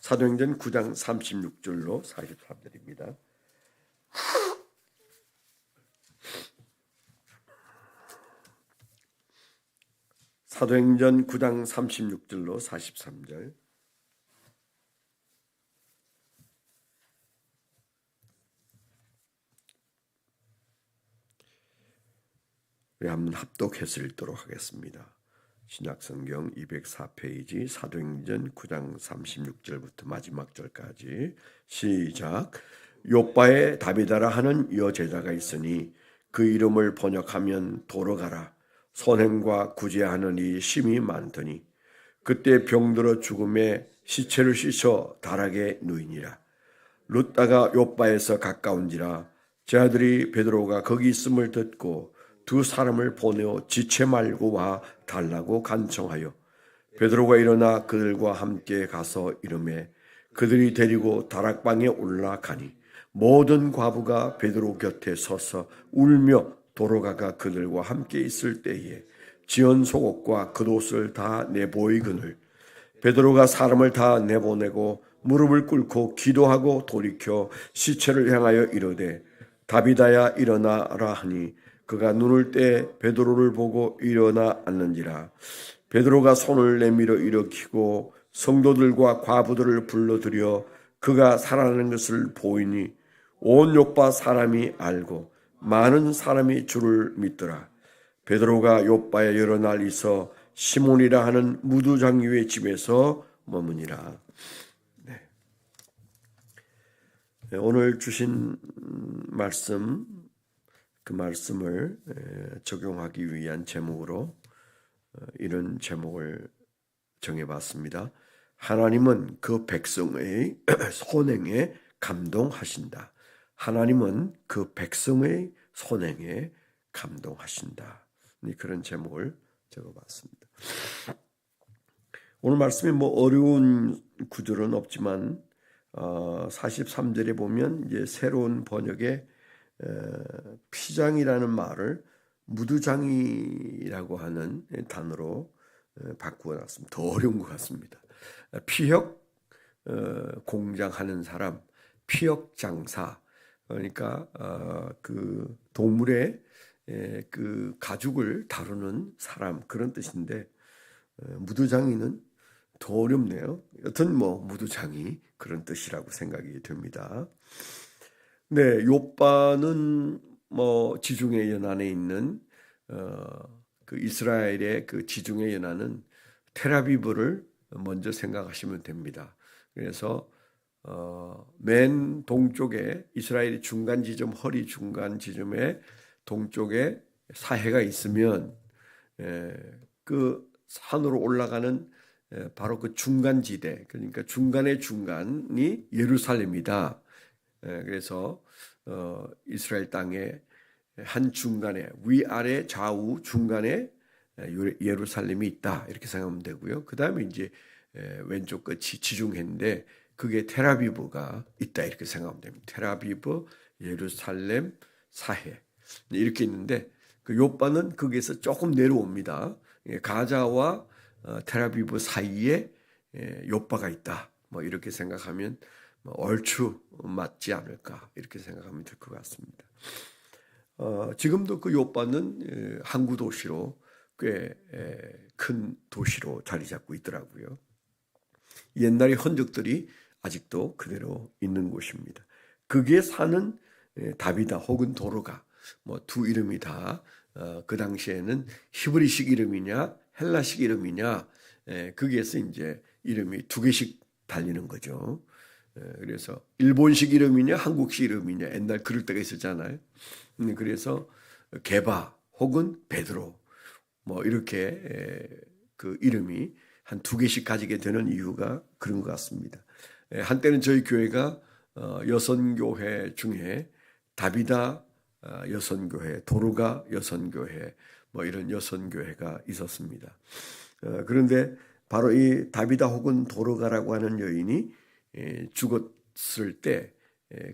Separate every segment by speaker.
Speaker 1: 사도행전 9장 36절로 43절입니다. 사도행전 9장 36절로 43절. 우리 한번 합독해서 읽도록 하겠습니다. 신약성경 204페이지 사도행전 9장 36절부터 마지막 절까지 시작. 욥바에 다비다라 하는 여제자가 있으니 그 이름을 번역하면 도로가라. 선행과 구제하는 이 심이 많더니 그때 병들어 죽음에 시체를 씻어 다락에 누이니라. 룻다가 욥바에서 가까운지라 제 아들이 베드로가 거기 있음을 듣고 두 사람을 보내어 지체 말고 와 달라고 간청하여 베드로가 일어나 그들과 함께 가서 이르매 그들이 데리고 다락방에 올라가니 모든 과부가 베드로 곁에 서서 울며 도로가가 그들과 함께 있을 때에 지은 속옷과 겉옷을 다 내보이거늘 베드로가 사람을 다 내보내고 무릎을 꿇고 기도하고 돌이켜 시체를 향하여 이르되 다비다야 일어나라 하니 그가 눈을 떼 베드로를 보고 일어나 앉는지라. 베드로가 손을 내밀어 일으키고 성도들과 과부들을 불러들여 그가 살아나는 것을 보이니 온 욥바 사람이 알고 많은 사람이 주를 믿더라. 베드로가 욥바에 여러 날 있어 시몬이라 하는 무두장유의 집에서 머무니라. 네. 오늘 주신 말씀, 그 말씀을 적용하기 위한 제목으로 이런 제목을 정해봤습니다. 하나님은 그 백성의 선행에 감동하신다. 하나님은 그 백성의 선행에 감동하신다. 그런 제목을 적어봤습니다. 오늘 말씀이 어려운 구절은 없지만 43절에 보면 이제 새로운 번역에 피장이라는 말을 무두장이라고 하는 단어로 바꾸어 놨습니다. 더 어려운 것 같습니다. 피혁 공장하는 사람, 피혁 장사. 그러니까 그 동물의 그 가죽을 다루는 사람, 그런 뜻인데 무두장이는 더 어렵네요. 여튼 무두장이 그런 뜻이라고 생각이 됩니다. 네, 욥바는 지중해 연안에 있는 그 이스라엘의 그 지중해 연안은 텔아비브를 먼저 생각하시면 됩니다. 그래서 맨 동쪽에 이스라엘의 중간 지점, 허리 중간 지점에 동쪽에 사해가 있으면 그 산으로 올라가는 바로 그 중간 지대, 그러니까 중간의 중간이 예루살렘이다. 그래서 이스라엘 땅의 한 중간에 위아래 좌우 중간에 예루살렘이 있다 이렇게 생각하면 되고요. 그 다음에 이제 왼쪽 끝이 지중해인데 그게 텔아비브가 있다 이렇게 생각하면 됩니다. 텔아비브, 예루살렘, 사해 이렇게 있는데 그 욥바는 거기에서 조금 내려옵니다. 가자와 텔아비브 사이에 욥바가 있다. 이렇게 생각하면 얼추 맞지 않을까 이렇게 생각하면 될 것 같습니다. 지금도 그 욥바는 항구 도시로 꽤 큰 도시로 자리 잡고 있더라고요. 옛날의 흔적들이 아직도 그대로 있는 곳입니다. 거기에 사는 다비다 혹은 도로가 두 이름이 다 그 당시에는 히브리식 이름이냐 헬라식 이름이냐 거기에서 이제 이름이 두 개씩 달리는 거죠. 그래서 일본식 이름이냐 한국식 이름이냐 옛날 그럴 때가 있었잖아요. 그래서 게바 혹은 베드로 이렇게 그 이름이 한 두 개씩 가지게 되는 이유가 그런 것 같습니다. 한때는 저희 교회가 여선교회 중에 다비다 여선교회, 도루가 여선교회 이런 여선교회가 있었습니다. 그런데 바로 이 다비다 혹은 도루가라고 하는 여인이 죽었을 때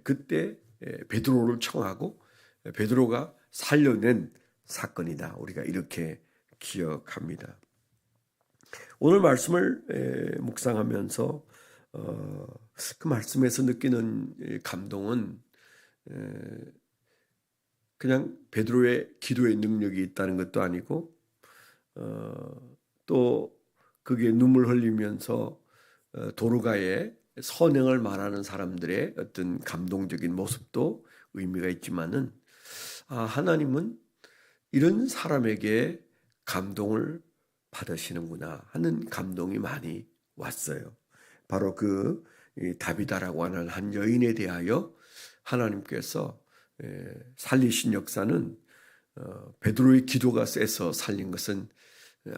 Speaker 1: 그때 베드로를 청하고 베드로가 살려낸 사건이다. 우리가 이렇게 기억합니다. 오늘 말씀을 묵상하면서 그 말씀에서 느끼는 감동은 그냥 베드로의 기도의 능력이 있다는 것도 아니고 또 그게 눈물 흘리면서 도로가에 선행을 말하는 사람들의 어떤 감동적인 모습도 의미가 있지만은 하나님은 이런 사람에게 감동을 받으시는구나 하는 감동이 많이 왔어요. 바로 그 다비다라고 하는 한 여인에 대하여 하나님께서 살리신 역사는 베드로의 기도가 세서 살린 것은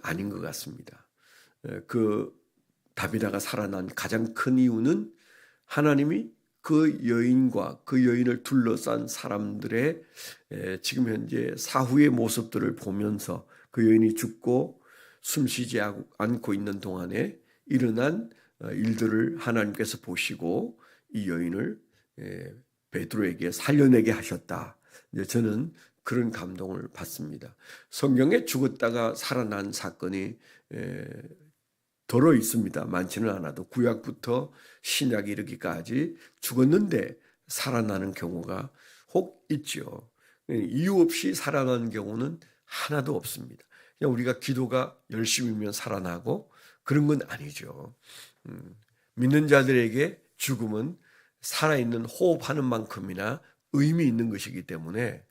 Speaker 1: 아닌 것 같습니다. 그 다비다가 살아난 가장 큰 이유는 하나님이 그 여인과 그 여인을 둘러싼 사람들의 지금 현재 사후의 모습들을 보면서 그 여인이 죽고 숨쉬지 않고 있는 동안에 일어난 일들을 하나님께서 보시고 이 여인을 베드로에게 살려내게 하셨다. 이제 저는 그런 감동을 받습니다. 성경에 죽었다가 살아난 사건이 더러 있습니다. 많지는 않아도 구약부터 신약이 이르기까지 죽었는데 살아나는 경우가 혹 있죠. 이유 없이 살아나는 경우는 하나도 없습니다. 그냥 우리가 기도가 열심히면 살아나고 그런 건 아니죠. 믿는 자들에게 죽음은 살아있는 호흡하는 만큼이나 의미 있는 것이기 때문에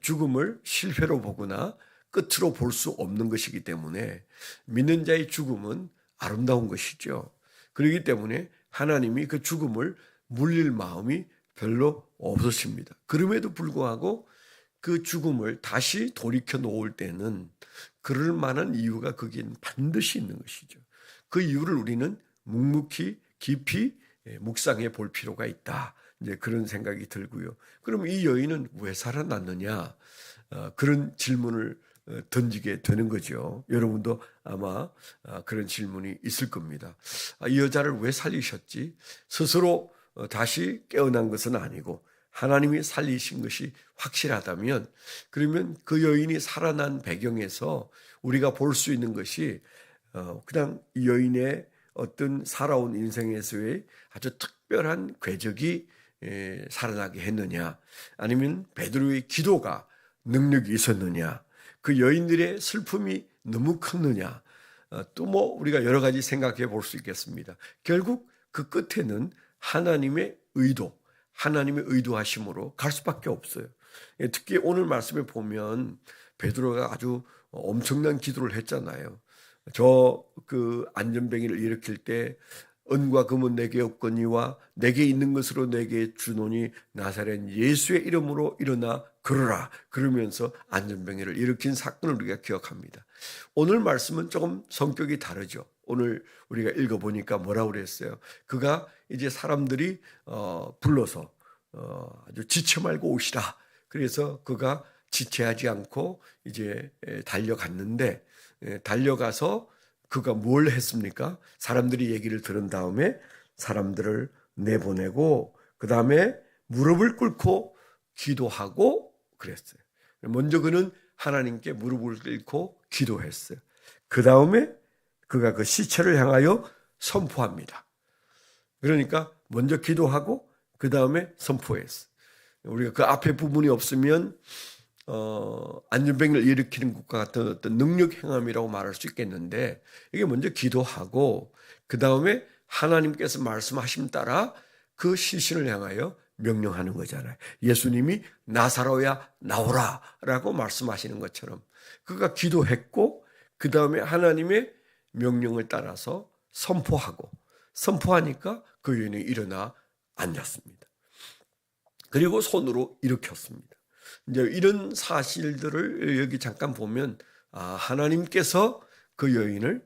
Speaker 1: 죽음을 실패로 보거나 끝으로 볼 수 없는 것이기 때문에 믿는 자의 죽음은 아름다운 것이죠. 그렇기 때문에 하나님이 그 죽음을 물릴 마음이 별로 없으십니다. 그럼에도 불구하고 그 죽음을 다시 돌이켜 놓을 때는 그럴 만한 이유가 거기엔 반드시 있는 것이죠. 그 이유를 우리는 묵묵히 깊이 묵상해 볼 필요가 있다. 이제 그런 생각이 들고요. 그럼 이 여인은 왜 살아났느냐? 그런 질문을 던지게 되는 거죠. 여러분도 아마 그런 질문이 있을 겁니다. 이 여자를 왜 살리셨지? 스스로 다시 깨어난 것은 아니고 하나님이 살리신 것이 확실하다면 그러면 그 여인이 살아난 배경에서 우리가 볼 수 있는 것이 그냥 이 여인의 어떤 살아온 인생에서의 아주 특별한 궤적이 살아나게 했느냐, 아니면 베드로의 기도가 능력이 있었느냐, 그 여인들의 슬픔이 너무 컸느냐, 또 뭐 우리가 여러 가지 생각해 볼 수 있겠습니다. 결국 그 끝에는 하나님의 의도, 하나님의 의도하심으로 갈 수밖에 없어요. 특히 오늘 말씀에 보면 베드로가 아주 엄청난 기도를 했잖아요. 저 그 안전뱅이를 일으킬 때 은과 금은 내게 없거니와 내게 있는 것으로 내게 주노니 나사렛 예수의 이름으로 일어나 걸어라. 그러면서 안전뱅이를 일으킨 사건을 우리가 기억합니다. 오늘 말씀은 조금 성격이 다르죠. 오늘 우리가 읽어보니까 뭐라고 그랬어요? 그가 이제 사람들이 불러서 아주 지쳐 말고 오시라. 그래서 그가 지체하지 않고 이제 달려갔는데, 달려가서 그가 뭘 했습니까? 사람들이 얘기를 들은 다음에 사람들을 내보내고 그 다음에 무릎을 꿇고 기도하고 그랬어요. 먼저 그는 하나님께 무릎을 꿇고 기도했어요. 그 다음에 그가 그 시체를 향하여 선포합니다. 그러니까 먼저 기도하고 그 다음에 선포했어요. 우리가 그 앞에 부분이 없으면 안전병을 일으키는 것과 같은 어떤 능력 행함이라고 말할 수 있겠는데, 이게 먼저 기도하고 그 다음에 하나님께서 말씀하심 따라 그 시신을 향하여 명령하는 거잖아요. 예수님이 나사로야 나오라 라고 말씀하시는 것처럼 그가 기도했고 그 다음에 하나님의 명령을 따라서 선포하고, 선포하니까 그 여인이 일어나 앉았습니다. 그리고 손으로 일으켰습니다. 이제 이런 사실들을 여기 잠깐 보면 하나님께서 그 여인을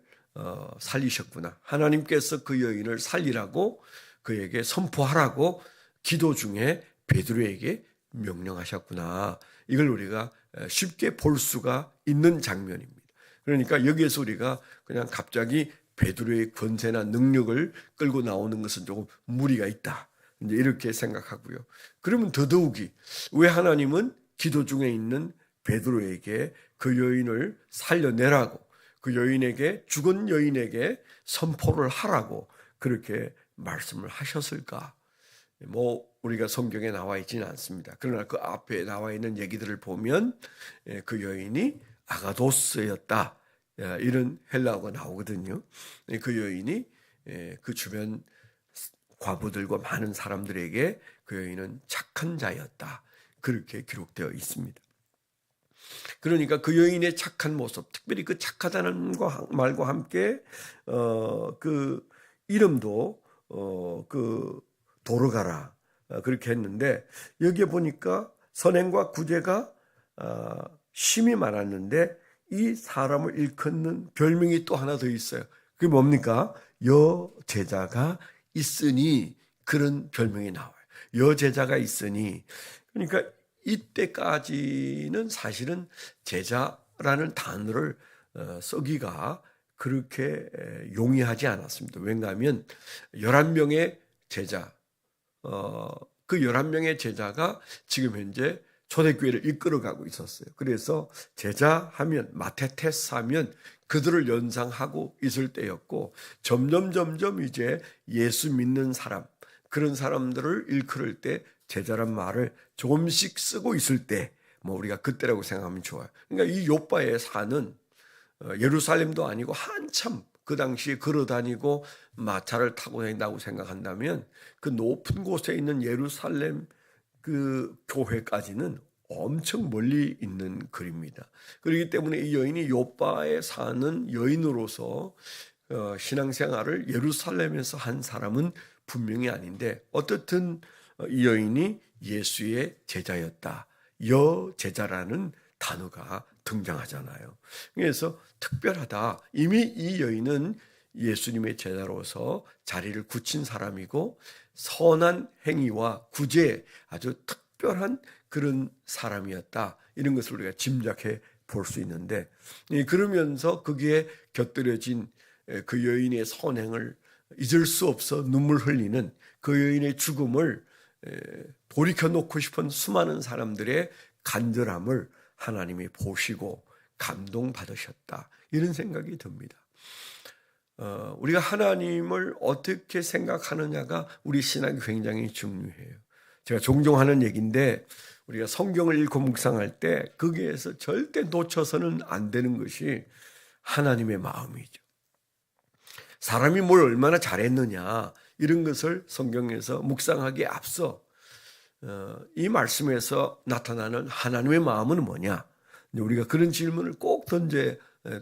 Speaker 1: 살리셨구나. 하나님께서 그 여인을 살리라고 그에게 선포하라고 기도 중에 베드로에게 명령하셨구나. 이걸 우리가 쉽게 볼 수가 있는 장면입니다. 그러니까 여기에서 우리가 그냥 갑자기 베드로의 권세나 능력을 끌고 나오는 것은 조금 무리가 있다. 이제 이렇게 생각하고요. 그러면 더더욱이 왜 하나님은 기도 중에 있는 베드로에게 그 여인을 살려내라고, 그 여인에게, 죽은 여인에게 선포를 하라고 그렇게 말씀을 하셨을까? 뭐 우리가 성경에 나와 있지는 않습니다. 그러나 그 앞에 나와 있는 얘기들을 보면 그 여인이 아가도스였다, 이런 헬라어가 나오거든요. 그 여인이 그 주변 과부들과 많은 사람들에게 그 여인은 착한 자였다, 그렇게 기록되어 있습니다. 그러니까 그 여인의 착한 모습, 특별히 그 착하다는 말과 함께 그 이름도 그 도르가라, 그렇게 했는데, 여기에 보니까 선행과 구제가 심이 많았는데 이 사람을 일컫는 별명이 또 하나 더 있어요. 그게 뭡니까? 여제자가 있으니, 그런 별명이 나와요. 여제자가 있으니. 그러니까 이때까지는 사실은 제자라는 단어를 쓰기가 그렇게 용이하지 않았습니다. 왜냐하면 11명의 제자, 그 11명의 제자가 지금 현재 초대교회를 이끌어가고 있었어요. 그래서 제자하면, 마테테스 하면 그들을 연상하고 있을 때였고, 점점 이제 예수 믿는 사람, 그런 사람들을 일컬을 때 제자란 말을 조금씩 쓰고 있을 때, 뭐 우리가 그때라고 생각하면 좋아요. 그러니까 이 요바에 사는, 예루살렘도 아니고 한참 그 당시에 걸어 다니고 마차를 타고 다닌다고 생각한다면, 그 높은 곳에 있는 예루살렘 그 교회까지는 엄청 멀리 있는 거리입니다. 그렇기 때문에 이 여인이 요바에 사는 여인으로서 신앙생활을 예루살렘에서 한 사람은 분명히 아닌데, 어떻든 이 여인이 예수의 제자였다, 여제자라는 단어가 등장하잖아요. 그래서 특별하다. 이미 이 여인은 예수님의 제자로서 자리를 굳힌 사람이고, 선한 행위와 구제, 아주 특별한 그런 사람이었다, 이런 것을 우리가 짐작해 볼 수 있는데, 그러면서 거기에 곁들여진 그 여인의 선행을 잊을 수 없어 눈물 흘리는 그 여인의 죽음을 돌이켜 놓고 싶은 수많은 사람들의 간절함을 하나님이 보시고 감동받으셨다, 이런 생각이 듭니다. 우리가 하나님을 어떻게 생각하느냐가 우리 신앙이 굉장히 중요해요. 제가 종종 하는 얘기인데, 우리가 성경을 읽고 묵상할 때 거기에서 절대 놓쳐서는 안 되는 것이 하나님의 마음이죠. 사람이 뭘 얼마나 잘했느냐, 이런 것을 성경에서 묵상하기에 앞서 이 말씀에서 나타나는 하나님의 마음은 뭐냐, 우리가 그런 질문을 꼭 던져야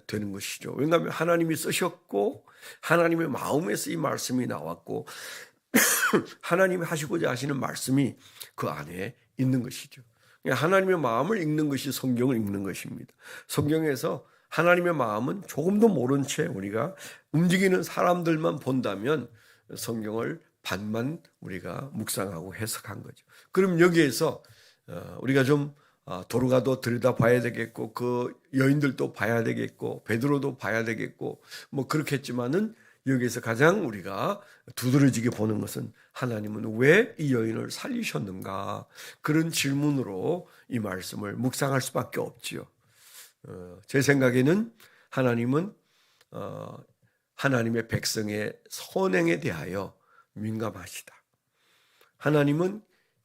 Speaker 1: 되는 것이죠. 왜냐하면 하나님이 쓰셨고 하나님의 마음에서 이 말씀이 나왔고 하나님이 하시고자 하시는 말씀이 그 안에 있는 것이죠. 하나님의 마음을 읽는 것이 성경을 읽는 것입니다. 성경에서 하나님의 마음은 조금도 모른 채 우리가 움직이는 사람들만 본다면 성경을 반만 우리가 묵상하고 해석한 거죠. 그럼 여기에서 우리가 좀 도르가도 들여다봐야 되겠고, 그 여인들도 봐야 되겠고, 베드로도 봐야 되겠고, 뭐 그렇겠지만은 여기에서 가장 우리가 두드러지게 보는 것은, 하나님은 왜 이 여인을 살리셨는가, 그런 질문으로 이 말씀을 묵상할 수밖에 없지요. 제 생각에는 하나님은 하나님의 백성의 선행에 대하여 민감하시다. 하나님은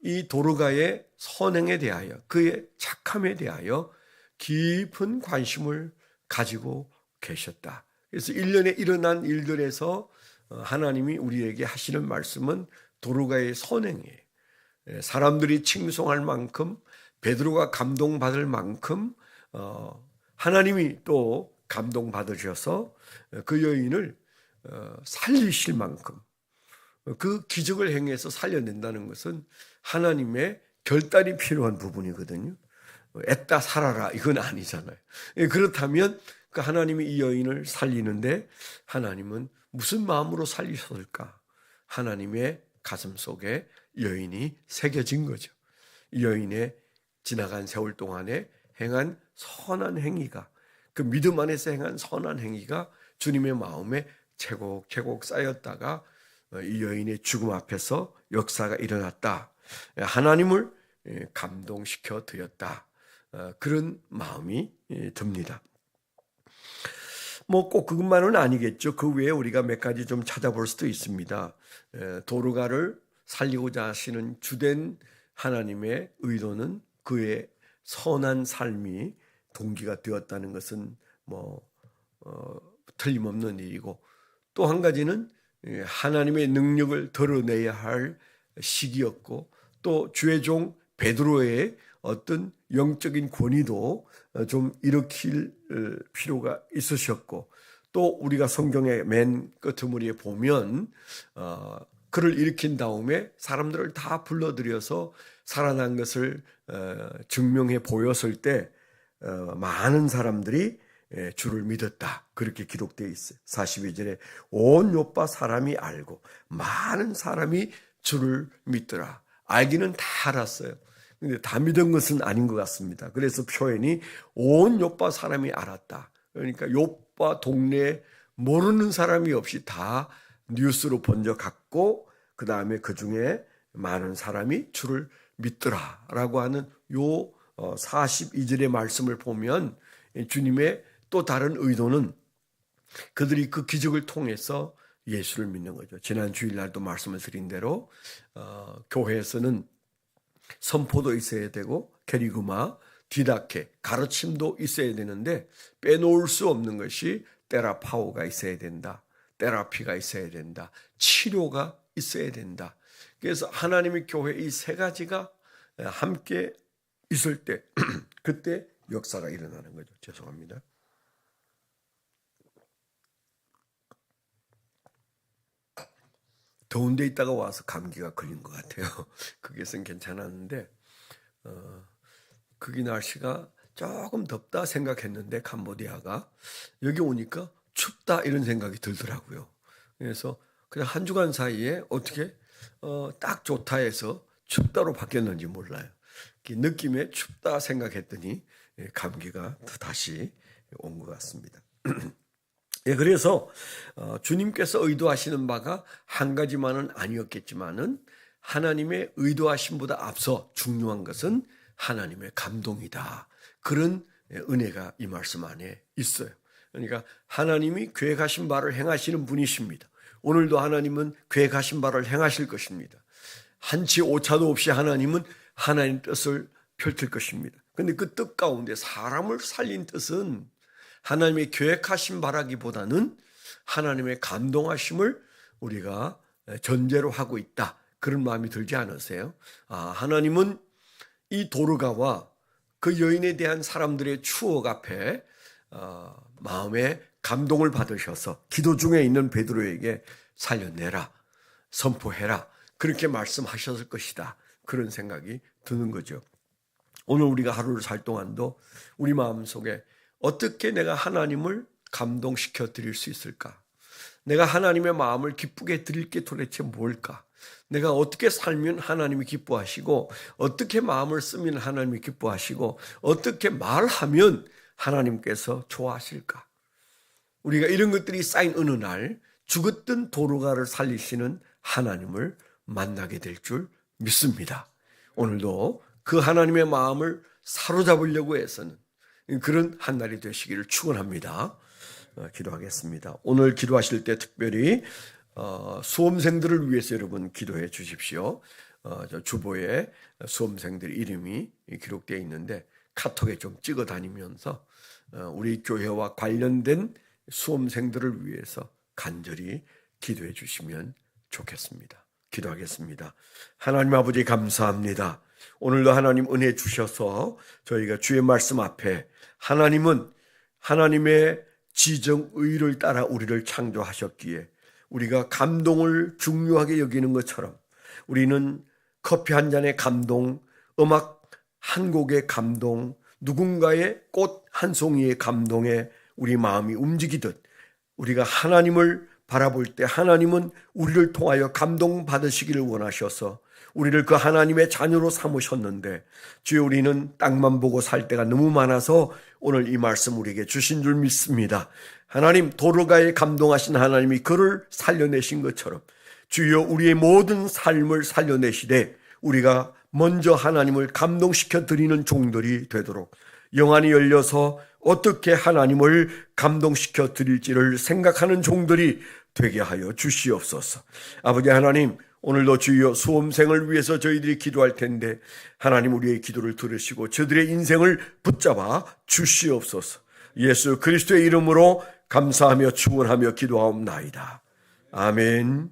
Speaker 1: 이 도르가의 선행에 대하여, 그의 착함에 대하여 깊은 관심을 가지고 계셨다. 그래서 1년에 일어난 일들에서 하나님이 우리에게 하시는 말씀은 도르가의 선행이에요. 사람들이 칭송할 만큼, 베드로가 감동받을 만큼 하나님이 또 감동받으셔서 그 여인을 살리실 만큼, 그 기적을 행해서 살려낸다는 것은 하나님의 결단이 필요한 부분이거든요. 애따 살아라, 이건 아니잖아요. 그렇다면 그 하나님이 이 여인을 살리는데 하나님은 무슨 마음으로 살리셨을까? 하나님의 가슴 속에 여인이 새겨진 거죠. 이 여인의 지나간 세월 동안에 행한 선한 행위가, 그 믿음 안에서 행한 선한 행위가 주님의 마음에 채곡채곡 쌓였다가 이 여인의 죽음 앞에서 역사가 일어났다. 하나님을 감동시켜 드렸다. 그런 마음이 듭니다. 뭐 꼭 그것만은 아니겠죠. 그 외에 우리가 몇 가지 좀 찾아볼 수도 있습니다. 도르가를 살리고자 하시는 주된 하나님의 의도는 그의 선한 삶이 동기가 되었다는 것은 틀림없는 일이고, 또 한 가지는 하나님의 능력을 드러내야 할 시기였고, 또 주의 종 베드로의 어떤 영적인 권위도 좀 일으킬 필요가 있으셨고, 또 우리가 성경의 맨 끄트머리에 보면 그를 일으킨 다음에 사람들을 다 불러들여서 살아난 것을 증명해 보였을 때 많은 사람들이 주를 믿었다, 그렇게 기록되어 있어요. 42절에 온 요파 사람이 알고 많은 사람이 주를 믿더라. 알기는 다 알았어요. 근데 다 믿은 것은 아닌 것 같습니다. 그래서 표현이 온 요파 사람이 알았다. 그러니까 요파 동네에 모르는 사람이 없이 다 뉴스로 번져갔고, 그 다음에 그 중에 많은 사람이 주를 믿더라라고 하는 요 42절의 말씀을 보면 주님의 또 다른 의도는 그들이 그 기적을 통해서 예수를 믿는 거죠. 지난 주일날도 말씀을 드린 대로 교회에서는 선포도 있어야 되고 캐리그마, 디다케, 가르침도 있어야 되는데 빼놓을 수 없는 것이 테라파우가 있어야 된다. 테라피가 있어야 된다. 치료가 있어야 된다. 그래서 하나님의 교회 이 세 가지가 함께 있을 때 그때 역사가 일어나는 거죠. 죄송합니다. 더운 데 있다가 와서 감기가 걸린 것 같아요. 거기선 괜찮았는데 거기 날씨가 조금 덥다 생각했는데 캄보디아가 여기 오니까 춥다 이런 생각이 들더라고요. 그래서 그냥 한 주간 사이에 어떻게 딱 좋다 해서 춥다로 바뀌었는지 몰라요. 느낌에 춥다 생각했더니 감기가 다시 온 것 같습니다. 그래서 주님께서 의도하시는 바가 한 가지만은 아니었겠지만은 하나님의 의도하심보다 앞서 중요한 것은 하나님의 감동이다. 그런 은혜가 이 말씀 안에 있어요. 그러니까 하나님이 계획하신 바를 행하시는 분이십니다. 오늘도 하나님은 계획하신 바를 행하실 것입니다. 한치 오차도 없이 하나님은 하나님 뜻을 펼칠 것입니다. 그런데 그 뜻 가운데 사람을 살린 뜻은 하나님의 계획하신 바라기보다는 하나님의 감동하심을 우리가 전제로 하고 있다. 그런 마음이 들지 않으세요? 하나님은 이 도르가와 그 여인에 대한 사람들의 추억 앞에 마음에 감동을 받으셔서 기도 중에 있는 베드로에게 살려내라, 선포해라, 그렇게 말씀하셨을 것이다. 그런 생각이 드는 거죠. 오늘 우리가 하루를 살 동안도 우리 마음속에 어떻게 내가 하나님을 감동시켜 드릴 수 있을까? 내가 하나님의 마음을 기쁘게 드릴 게 도대체 뭘까? 내가 어떻게 살면 하나님이 기뻐하시고, 어떻게 마음을 쓰면 하나님이 기뻐하시고, 어떻게 말하면 하나님께서 좋아하실까? 우리가 이런 것들이 쌓인 어느 날 죽었던 도르가를 살리시는 하나님을 만나게 될 줄 믿습니다. 오늘도 그 하나님의 마음을 사로잡으려고 해서는 그런 한 날이 되시기를 축원합니다. 기도하겠습니다. 오늘 기도하실 때 특별히 수험생들을 위해서 여러분 기도해 주십시오. 주보에 수험생들 이름이 기록되어 있는데 카톡에 좀 찍어 다니면서 우리 교회와 관련된 수험생들을 위해서 간절히 기도해 주시면 좋겠습니다. 기도하겠습니다. 하나님 아버지 감사합니다. 오늘도 하나님 은혜 주셔서 저희가 주의 말씀 앞에 하나님은 하나님의 지정의를 따라 우리를 창조하셨기에 우리가 감동을 중요하게 여기는 것처럼 우리는 커피 한 잔의 감동, 음악 한 곡의 감동, 누군가의 꽃 한 송이의 감동에 우리 마음이 움직이듯 우리가 하나님을 바라볼 때 하나님은 우리를 통하여 감동받으시기를 원하셔서 우리를 그 하나님의 자녀로 삼으셨는데 주여 우리는 땅만 보고 살 때가 너무 많아서 오늘 이 말씀 우리에게 주신 줄 믿습니다. 하나님 도르가에 감동하신 하나님이 그를 살려내신 것처럼 주여 우리의 모든 삶을 살려내시되 우리가 먼저 하나님을 감동시켜 드리는 종들이 되도록 영안이 열려서 어떻게 하나님을 감동시켜 드릴지를 생각하는 종들이 되게 하여 주시옵소서. 아버지 하나님, 오늘도 주여 수험생을 위해서 저희들이 기도할 텐데 하나님 우리의 기도를 들으시고 저들의 인생을 붙잡아 주시옵소서. 예수 그리스도의 이름으로 감사하며 축원하며 기도하옵나이다. 아멘.